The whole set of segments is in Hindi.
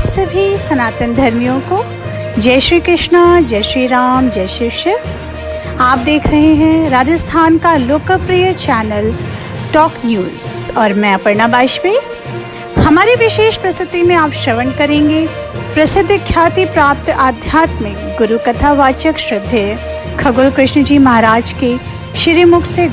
सभी सनातन धर्मियों को जय श्री कृष्णा, जय श्री राम, जय श्री शिव। आप देख रहे हैं राजस्थान का लोकप्रिय चैनल टॉक न्यूज़ और मैं अपर्णा वाजपेयी। हमारी विशेष प्रस्तुति में आप श्रवण करेंगे प्रसिद्ध ख्याति प्राप्त आध्यात्मिक गुरु कथा वाचक श्रद्धेय खगोल कृष्ण जी महाराज के श्रीमुख से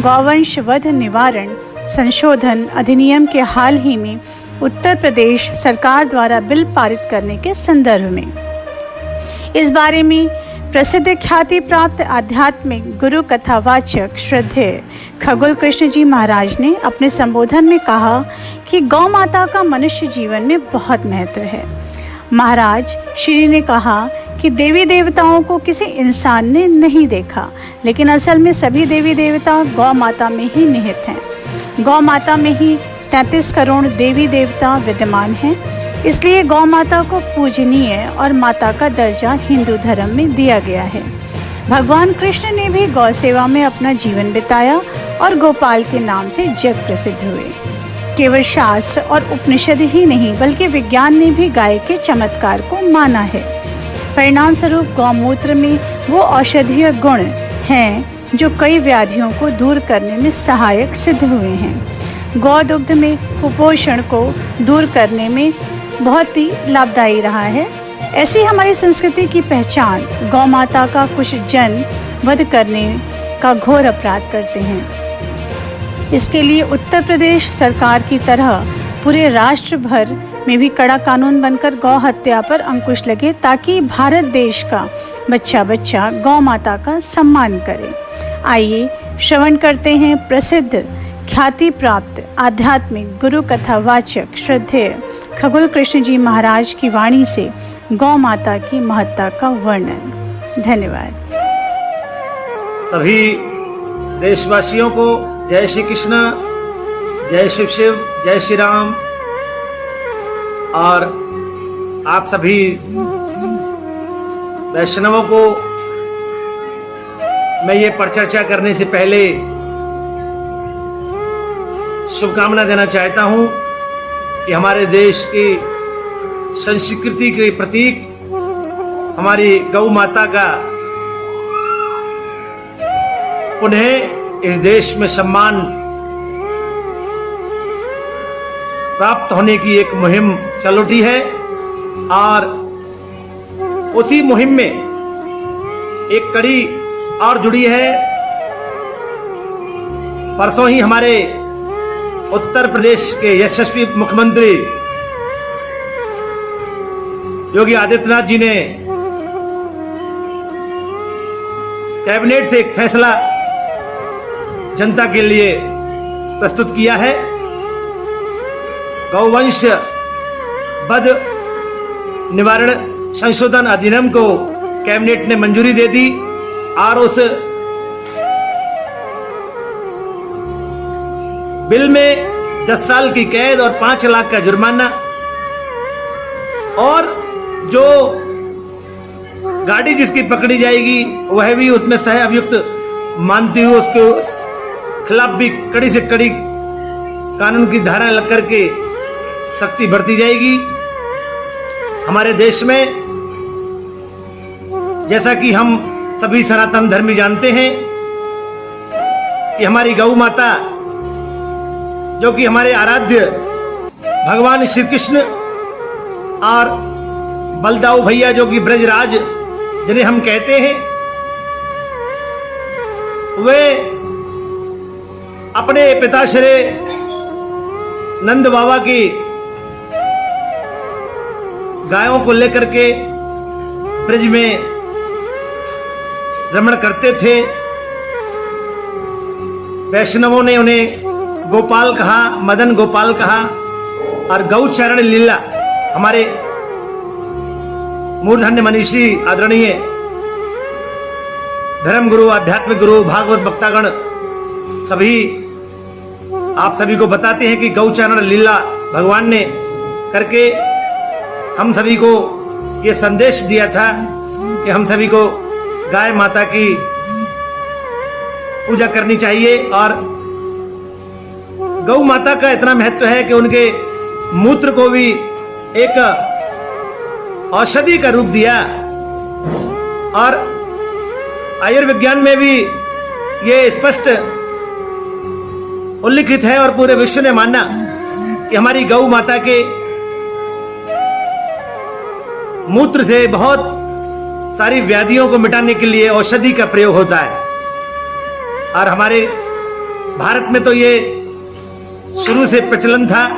गौवंश वध निवारण संशोधन अधिनियम के हाल ही में उत्तर प्रदेश सरकार द्वारा बिल पारित करने के संदर्भ में। इस बारे में प्रसिद्ध ख्याति प्राप्त आध्यात्मिक गुरु कथावाचक श्रद्धेय खगोल कृष्ण जी महाराज ने अपने संबोधन में कहा कि गौ माता का मनुष्य जीवन में बहुत महत्व है। महाराज श्री ने कहा कि देवी देवताओं को किसी इंसान ने नहीं देखा, लेकिन असल में सभी देवी देवता गौ माता में ही निहित हैं। गौ माता में ही 33 करोड़ देवी देवता विद्यमान हैं। इसलिए गौ माता को पूजनीय और माता का दर्जा हिंदू धर्म में दिया गया है। भगवान कृष्ण ने भी गौ सेवा में अपना जीवन बिताया और गोपाल के नाम से जग प्रसिद्ध हुए। केवल शास्त्र और उपनिषद ही नहीं बल्कि विज्ञान ने भी गाय के चमत्कार को माना है। परिणाम स्वरूप गौमूत्र में वो औषधीय गुण हैं जो कई व्याधियों को दूर करने में सहायक सिद्ध हुए हैं। गौ दुग्ध में कुपोषण को दूर करने में बहुत ही लाभदायी रहा है। ऐसी हमारी संस्कृति की पहचान गौ माता का कुछ जन वध करने का घोर अपराध करते हैं। इसके लिए उत्तर प्रदेश सरकार की तरह पूरे राष्ट्र भर में भी कड़ा कानून बनकर गौ हत्या पर अंकुश लगे, ताकि भारत देश का बच्चा बच्चा गौ माता का सम्मान करे। आइए श्रवण करते हैं प्रसिद्ध ख्याति प्राप्त आध्यात्मिक गुरु कथा वाचक श्रद्धेय खगोल कृष्ण जी महाराज की वाणी से गौ माता की महत्ता का वर्णन। धन्यवाद। सभी देशवासियों को जय श्री कृष्ण, जय शिव शिव, जय श्री राम। और आप सभी वैष्णवों को मैं ये परिचर्चा करने से पहले शुभकामना देना चाहता हूं कि हमारे देश की संस्कृति के प्रतीक हमारी गौ माता का पुनः इस देश में सम्मान प्राप्त होने की एक मुहिम चल उठी है। और उसी मुहिम में एक कड़ी और जुड़ी है। परसों ही हमारे उत्तर प्रदेश के यशस्वी मुख्यमंत्री योगी आदित्यनाथ जी ने कैबिनेट से एक फैसला जनता के लिए प्रस्तुत किया है। गौवंश वध निवारण संशोधन अधिनियम को कैबिनेट ने मंजूरी दे दी और उस बिल में 10 साल की कैद और 5 लाख का जुर्माना, और जो गाड़ी जिसकी पकड़ी जाएगी वह भी उसमें सह अभियुक्त मानती हुई उसके खिलाफ भी कड़ी से कड़ी कानून की धारा लग करके सख्ती बरती जाएगी। हमारे देश में जैसा कि हम सभी सनातन धर्मी जानते हैं कि हमारी गौ माता, जो कि हमारे आराध्य भगवान श्री कृष्ण और बलदाऊ भैया जो कि ब्रजराज जिन्हें हम कहते हैं, वे अपने पिताश्री नंद बाबा की गायों को लेकर के ब्रज में रमण करते थे। वैष्णवों ने उन्हें गोपाल कहा, मदन गोपाल कहा। और गौचरण लीला हमारे मूर्धन्य मनीषी आदरणीय धर्म गुरु, आध्यात्मिक गुरु, भागवत भक्तागण सभी आप सभी को बताते हैं कि गौचरण लीला भगवान ने करके हम सभी को ये संदेश दिया था कि हम सभी को गाय माता की पूजा करनी चाहिए। और गौ माता का इतना महत्व है कि उनके मूत्र को भी एक औषधि का रूप दिया। और आयुर्विज्ञान में भी ये स्पष्ट उल्लिखित है और पूरे विश्व ने माना कि हमारी गौ माता के मूत्र से बहुत सारी व्याधियों को मिटाने के लिए औषधि का प्रयोग होता है। और हमारे भारत में तो ये शुरू से प्रचलन था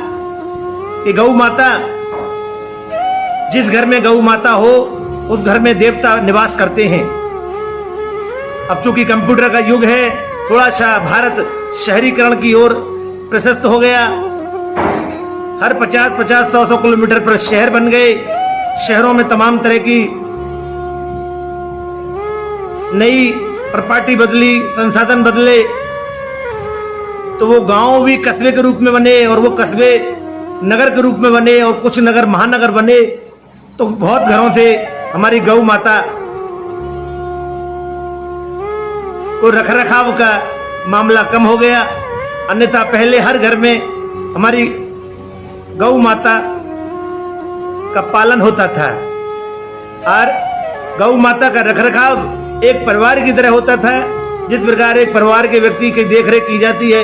कि गौ माता, जिस घर में गौ माता हो उस घर में देवता निवास करते हैं। अब चूंकि कंप्यूटर का युग है, थोड़ा सा भारत शहरीकरण की ओर प्रशस्त हो गया। हर 50-50, 100 किलोमीटर पर शहर बन गए। शहरों में तमाम तरह की नई प्रॉपर्टी बदली, संसाधन बदले, तो वो गांव भी कस्बे के रूप में बने और वो कस्बे नगर के रूप में बने और कुछ नगर महानगर बने। तो बहुत घरों से हमारी गौ माता को रखरखाव का मामला कम हो गया। अन्यथा पहले हर घर में हमारी गौ माता का पालन होता था और गौ माता का रखरखाव एक परिवार की तरह होता था। जिस प्रकार एक परिवार के व्यक्ति की देखरेख की जाती है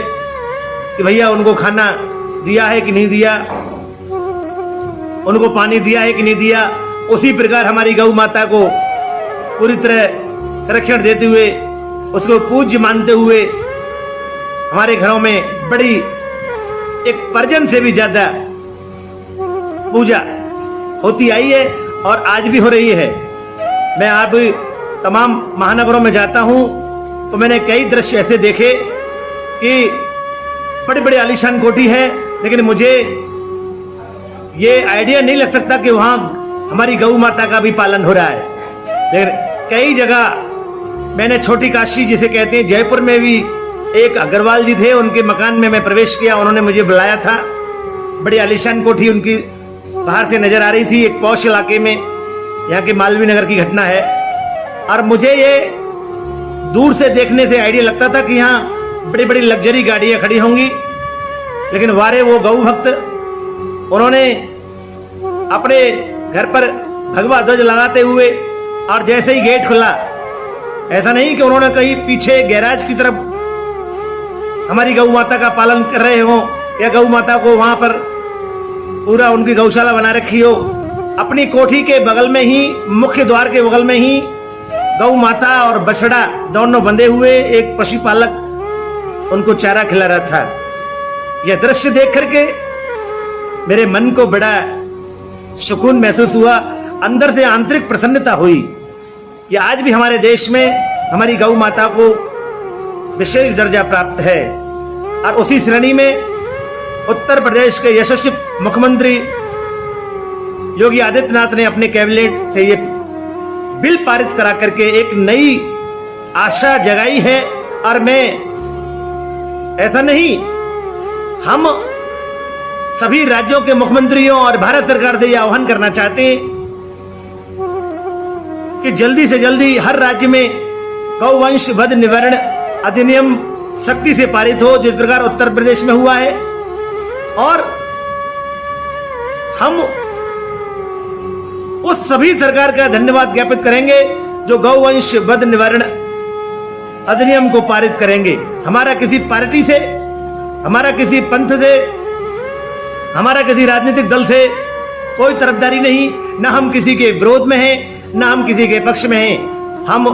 कि भैया उनको खाना दिया है कि नहीं दिया, उनको पानी दिया है कि नहीं दिया, उसी प्रकार हमारी गौ माता को पूरी तरह संरक्षण देते हुए, उसको पूज्य मानते हुए हमारे घरों में बड़ी एक पर्जन से भी ज्यादा पूजा होती आई है और आज भी हो रही है। मैं आप तमाम महानगरों में जाता हूं तो मैंने कई दृश्य ऐसे देखे कि बड़ी बड़ी आलीशान कोठी है, लेकिन मुझे ये आइडिया नहीं लग सकता कि वहां हमारी गौ माता का भी पालन हो रहा है। लेकिन कई जगह मैंने, छोटी काशी जिसे कहते हैं, जयपुर में भी एक अग्रवाल जी थे, उनके मकान में मैं प्रवेश किया, उन्होंने मुझे बुलाया था। बड़ी आलीशान कोठी उनकी बाहर से नजर आ रही थी, एक पौष इलाके में, यहाँ के मालवीय नगर की घटना है। और मुझे ये दूर से देखने से आइडिया लगता था कि यहाँ बड़ी बड़ी लग्जरी गाड़ियां खड़ी होंगी, लेकिन वारे वो गौ भक्त, उन्होंने अपने घर पर भगवा ध्वज लगाते हुए, और जैसे ही गेट खुला, ऐसा नहीं कि उन्होंने कहीं पीछे गैराज की तरफ हमारी गौ माता का पालन कर रहे हो या गौ माता को वहां पर पूरा उनकी गौशाला बना रखी हो। अपनी कोठी के बगल में ही, मुख्य द्वार के बगल में ही गौ माता और बछड़ा दोनों बंधे हुए एक पशुपालक उनको चारा खिला रहा था। यह दृश्य देख करके मेरे मन को बड़ा सुकून महसूस हुआ, अंदर से आंतरिक प्रसन्नता हुई कि आज भी हमारे देश में हमारी गौ माता को विशेष दर्जा प्राप्त है। और उसी श्रेणी में उत्तर प्रदेश के यशस्वी मुख्यमंत्री योगी आदित्यनाथ ने अपने कैबिनेट से ये बिल पारित करा करके एक नई आशा जगाई है। और मैं, ऐसा नहीं, हम सभी राज्यों के मुख्यमंत्रियों और भारत सरकार से यह आह्वान करना चाहते हैं कि जल्दी से जल्दी हर राज्य में गौवंश वध निवारण अधिनियम सख्ती से पारित हो, जिस प्रकार उत्तर प्रदेश में हुआ है। और हम उस सभी सरकार का धन्यवाद ज्ञापित करेंगे जो गौवंश वध निवारण अधिनियम को पारित करेंगे। हमारा किसी पार्टी से, हमारा किसी पंथ से, हमारा किसी राजनीतिक दल से कोई तरफदारी नहीं, ना हम किसी के विरोध में हैं, ना हम किसी के पक्ष में हैं। हम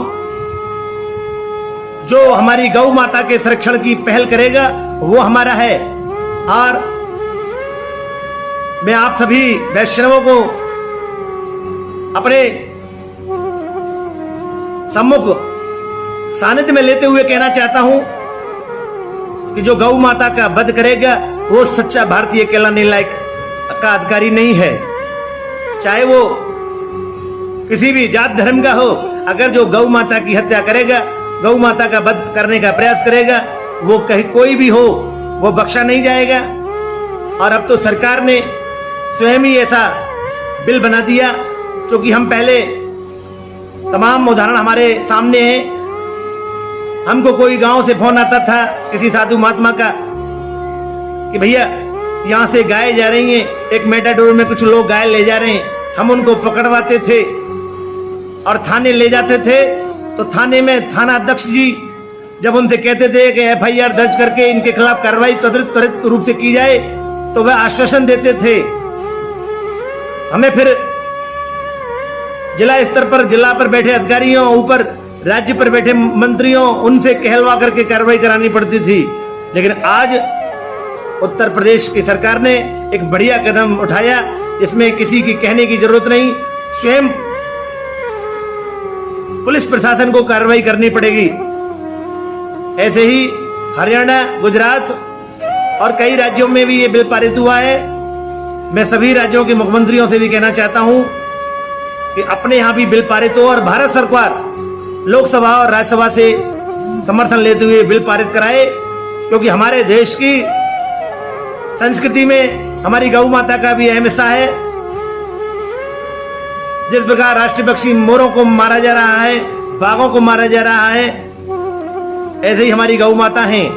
जो हमारी गौ माता के संरक्षण की पहल करेगा वो हमारा है। और मैं आप सभी वैष्णवों को अपने सम्मुख सानिध्य में लेते हुए कहना चाहता हूं कि जो गौ माता का वध करेगा वो सच्चा भारतीय कहलाने लायक का अधिकारी नहीं है। चाहे वो किसी भी जात धर्म का हो, अगर जो गौ माता की हत्या करेगा, गौ माता का वध करने का प्रयास करेगा, वो कहीं कोई भी हो, वो बख्शा नहीं जाएगा। और अब तो सरकार ने स्वयं ही ऐसा बिल बना दिया, क्योंकि हम पहले तमाम उदाहरण हमारे सामने हैं। हमको कोई गांव से फोन आता था किसी साधु महात्मा का कि भैया यहाँ से गाय जा रही हैं, एक मेटाडोर में कुछ लोग गाय ले जा रहे हैं, हम उनको पकड़वाते थे और थाने ले जाते थे। तो थाने में थाना अध्यक्ष जी जब उनसे कहते थे कि FIR दर्ज करके इनके खिलाफ कार्रवाई त्वरित रूप से की जाए, तो वह आश्वासन देते थे। हमें फिर जिला स्तर पर, जिला पर बैठे अधिकारियों, ऊपर राज्य पर बैठे मंत्रियों, उनसे कहलवा करके कार्रवाई करानी पड़ती थी। लेकिन आज उत्तर प्रदेश की सरकार ने एक बढ़िया कदम उठाया, इसमें किसी की कहने की जरूरत नहीं, स्वयं पुलिस प्रशासन को कार्रवाई करनी पड़ेगी। ऐसे ही हरियाणा, गुजरात और कई राज्यों में भी ये बिल पारित हुआ है। मैं सभी राज्यों के मुख्यमंत्रियों से भी कहना चाहता हूं कि अपने यहां भी बिल पारित हो और भारत सरकार लोकसभा और राज्यसभा से समर्थन लेते हुए बिल पारित कराए, क्योंकि हमारे देश की संस्कृति में हमारी गौ माता का भी अहम हिस्सा है। जिस प्रकार राष्ट्रीय पक्षी मोरों को मारा जा रहा है, बाघों को मारा जा रहा है, ऐसे ही हमारी गौ माता हैं।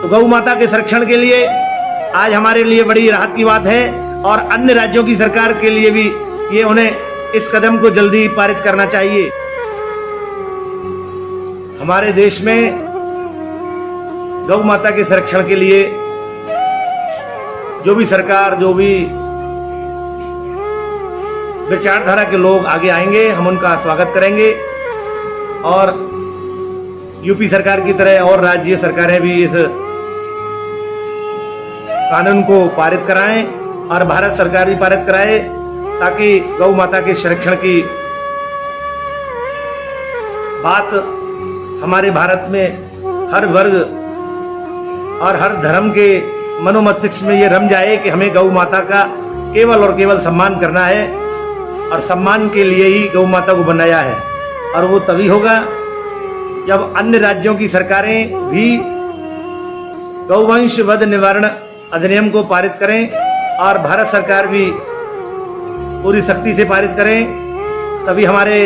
तो गौ माता के संरक्षण के लिए आज हमारे लिए बड़ी राहत की बात है और अन्य राज्यों की सरकार के लिए भी ये उन्हें इस कदम को जल्दी पारित करना चाहिए। हमारे देश में गौ माता के संरक्षण के लिए जो भी सरकार, जो भी विचारधारा के लोग आगे आएंगे, हम उनका स्वागत करेंगे और यूपी सरकार की तरह और राज्य सरकारें भी इस कानून को पारित कराएं और भारत सरकार भी पारित कराए, ताकि गौ माता के संरक्षण की बात हमारे भारत में हर वर्ग और हर धर्म के मनोमस्तिष्क में ये रम जाए कि हमें गौ माता का केवल और केवल सम्मान करना है और सम्मान के लिए ही गौ माता को बनाया है। और वो तभी होगा जब अन्य राज्यों की सरकारें भी गौवंश वध निवारण अधिनियम को पारित करें और भारत सरकार भी पूरी सख्ती से पारित करें, तभी हमारे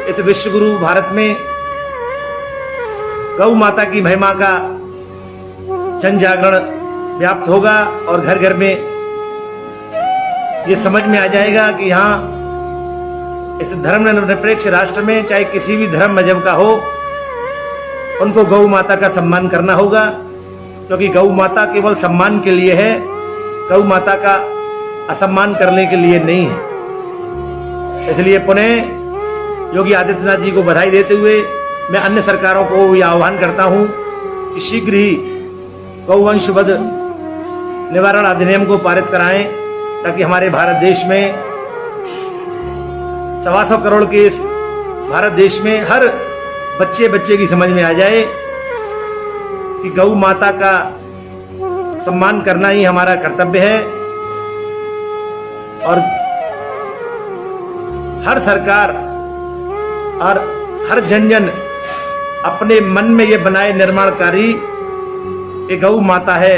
इस विश्व गुरु भारत में गौ माता की महिमा का जन जागरण व्याप्त होगा और घर घर में ये समझ में आ जाएगा कि यहाँ इस धर्मनिरपेक्ष राष्ट्र में चाहे किसी भी धर्म मजहब का हो, उनको गौ माता का सम्मान करना होगा, क्योंकि गौ माता केवल सम्मान के लिए है, गौ माता का असम्मान करने के लिए नहीं है। इसलिए पुनः योगी आदित्यनाथ जी को बधाई देते हुए मैं अन्य सरकारों को यह आह्वान करता हूं कि शीघ्र ही गौवंश वध निवारण अधिनियम को पारित कराएं, ताकि हमारे भारत देश में 125 करोड़ के इस भारत देश में हर बच्चे की समझ में आ जाए कि गौ माता का सम्मान करना ही हमारा कर्तव्य है। और हर सरकार और हर जन अपने मन में ये बनाए निर्माणकारी कि गौ माता है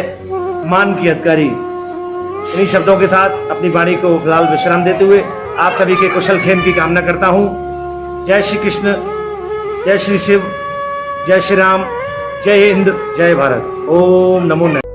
मान की अधिकारी। इन्हीं शब्दों के साथ अपनी वाणी को फिलहाल विश्राम देते हुए आप सभी के कुशल खेम की कामना करता हूं। जय श्री कृष्ण, जय श्री शिव, जय श्री राम, जय हिंद, जय भारत। ओम नमो नारायण।